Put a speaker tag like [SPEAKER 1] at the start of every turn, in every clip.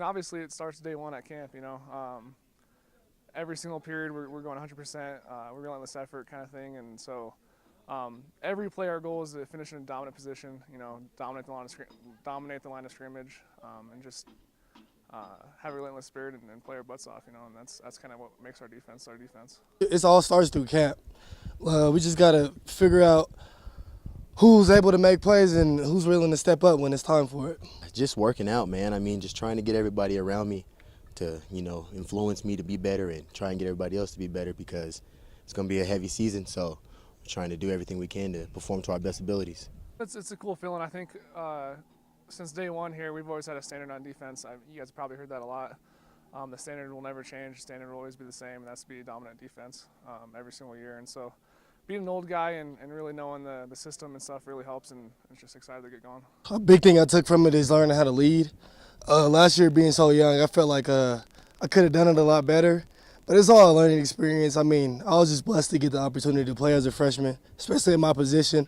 [SPEAKER 1] obviously it starts day one at camp, every single period we're going 100%, we're relentless effort kind of thing. And so every play our goal is to finish in a dominant position, dominate the line of scrimmage, and just have a relentless spirit and play our butts off, and that's kind of what makes our defense our defense.
[SPEAKER 2] It all starts through camp. We just got to figure out who's able to make plays and who's willing to step up when it's time for it.
[SPEAKER 3] Just working out, man. I mean, just trying to get everybody around me to, influence me to be better and try and get everybody else to be better because it's going to be a heavy season. So we're trying to do everything we can to perform to our best abilities.
[SPEAKER 1] It's a cool feeling. I think since day one here, we've always had a standard on defense. You guys probably heard that a lot. The standard will never change. The standard will always be the same, and that's to be a dominant defense every single year. And so being an old guy and really knowing the system and stuff really helps, and I'm just excited to get going.
[SPEAKER 2] A big thing I took from it is learning how to lead. Last year being so young, I felt like I could have done it a lot better. But it's all a learning experience. I mean, I was just blessed to get the opportunity to play as a freshman, especially in my position.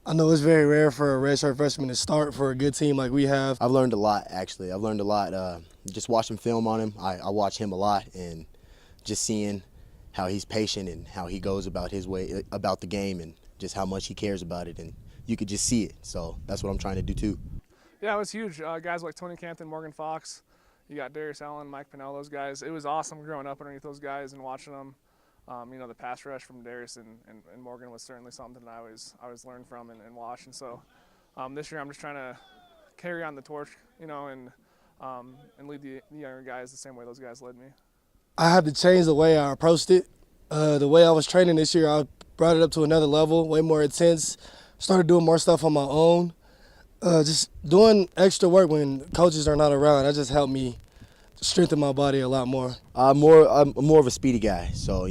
[SPEAKER 2] I know it's very rare for a redshirt freshman to start for a good team like we have.
[SPEAKER 3] I've learned a lot, actually. I've learned a lot just watching film on him. I watch him a lot, and just seeing how he's patient and how he goes about his way, about the game, and just how much he cares about it. And you could just see it. So that's what I'm trying to do, too.
[SPEAKER 1] Yeah, it was huge. Guys like Tony Campton, Morgan Fox, you got Darius Allen, Mike Pennell, those guys. It was awesome growing up underneath those guys and watching them. The pass rush from Darius and Morgan was certainly something that I always learned from and watched. And so this year I'm just trying to carry on the torch, and lead the younger guys the same way those guys led me.
[SPEAKER 2] I had to change the way I approached it. The way I was training this year, I brought it up to another level, way more intense. Started doing more stuff on my own. Just doing extra work when coaches are not around. That just helped me strengthen my body a lot more.
[SPEAKER 3] I'm more of a speedy guy, so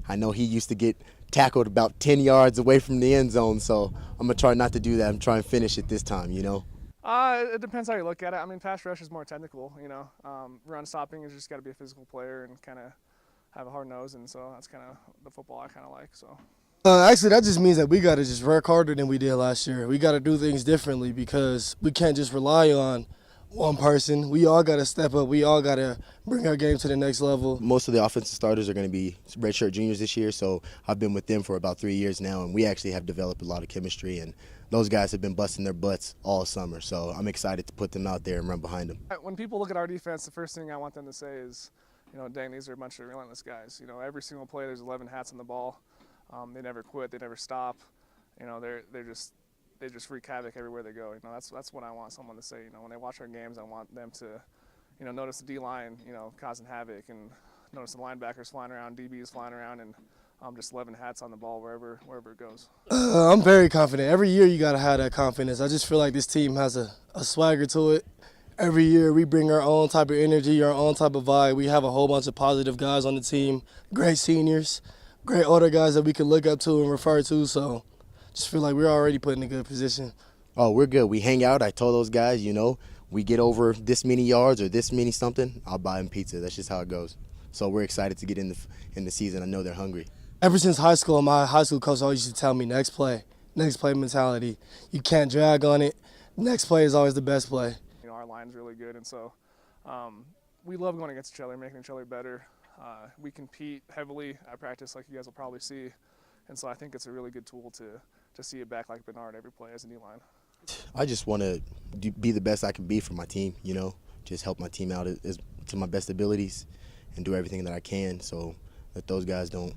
[SPEAKER 3] I know he used to get tackled about 10 yards away from the end zone, so I'm gonna try not to do that. I'm trying to finish it this time.
[SPEAKER 1] It depends how you look at it. I mean, pass rush is more technical. Run stopping is just got to be a physical player and kind of have a hard nose, and so that's kind of the football I kind of like. So.
[SPEAKER 2] Actually, that just means that we got to just work harder than we did last year. We got to do things differently because we can't just rely on one person. We all got to step up. We all got to bring our game to the next level.
[SPEAKER 3] Most of the offensive starters are going to be redshirt juniors this year, so I've been with them for about 3 years now, and we actually have developed a lot of chemistry, and those guys have been busting their butts all summer, so I'm excited to put them out there and run behind them.
[SPEAKER 1] When people look at our defense, the first thing I want them to say is, dang, these are a bunch of relentless guys. Every single play there's 11 hats on the ball. They never quit. They never stop. They just wreak havoc everywhere they go. That's what I want someone to say. When they watch our games, I want them to, notice the D-line, causing havoc, and notice the linebackers flying around, DBs flying around, and just 11 hats on the ball wherever it goes.
[SPEAKER 2] I'm very confident. Every year you got to have that confidence. I just feel like this team has a swagger to it. Every year we bring our own type of energy, our own type of vibe. We have a whole bunch of positive guys on the team, great seniors, great older guys that we can look up to and refer to. So just feel like we're already put in a good position.
[SPEAKER 3] Oh, we're good. We hang out. I told those guys, we get over this many yards or this many something, I'll buy them pizza. That's just how it goes. So we're excited to get in the season. I know they're hungry.
[SPEAKER 2] Ever since high school, my high school coach always used to tell me next play mentality. You can't drag on it. Next play is always the best play.
[SPEAKER 1] Our line's really good, and so we love going against each other, making each other better. We compete heavily at practice, like you guys will probably see, and so I think it's a really good tool to see it back like Bernard every play as a D-line.
[SPEAKER 3] I just want to be the best I can be for my team, just help my team out to my best abilities and do everything that I can so that those guys don't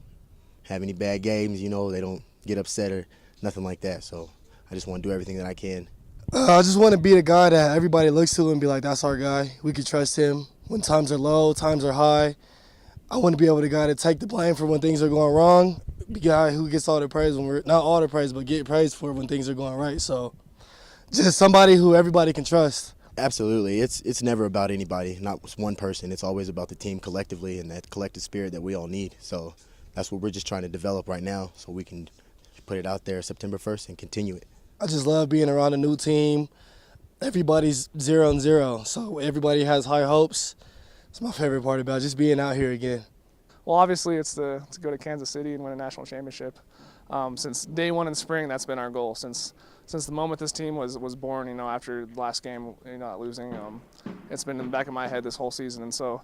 [SPEAKER 3] have any bad games, they don't get upset or nothing like that. So I just want to do everything that I can.
[SPEAKER 2] I just want to be the guy that everybody looks to and be like, that's our guy. We can trust him when times are low, times are high. I want to be able to guy to take the blame for when things are going wrong. Be a guy who gets all the praise when not all the praise, but get praised for when things are going right. So just somebody who everybody can trust.
[SPEAKER 3] Absolutely. It's never about anybody, not one person. It's always about the team collectively and that collective spirit that we all need. So that's what we're just trying to develop right now so we can put it out there September 1st and continue it.
[SPEAKER 2] I just love being around a new team. Everybody's 0-0, so everybody has high hopes. It's my favorite part about just being out here again.
[SPEAKER 1] Well, obviously it's to go to Kansas City and win a national championship. Since day one in spring, that's been our goal. Since the moment this team was born, you know, after the last game, you know, not losing, it's been in the back of my head this whole season. And so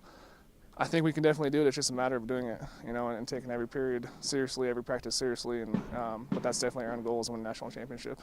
[SPEAKER 1] I think we can definitely do it. It's just a matter of doing it, you know, and taking every period seriously, every practice seriously. And but that's definitely our own goal, is win a national championship.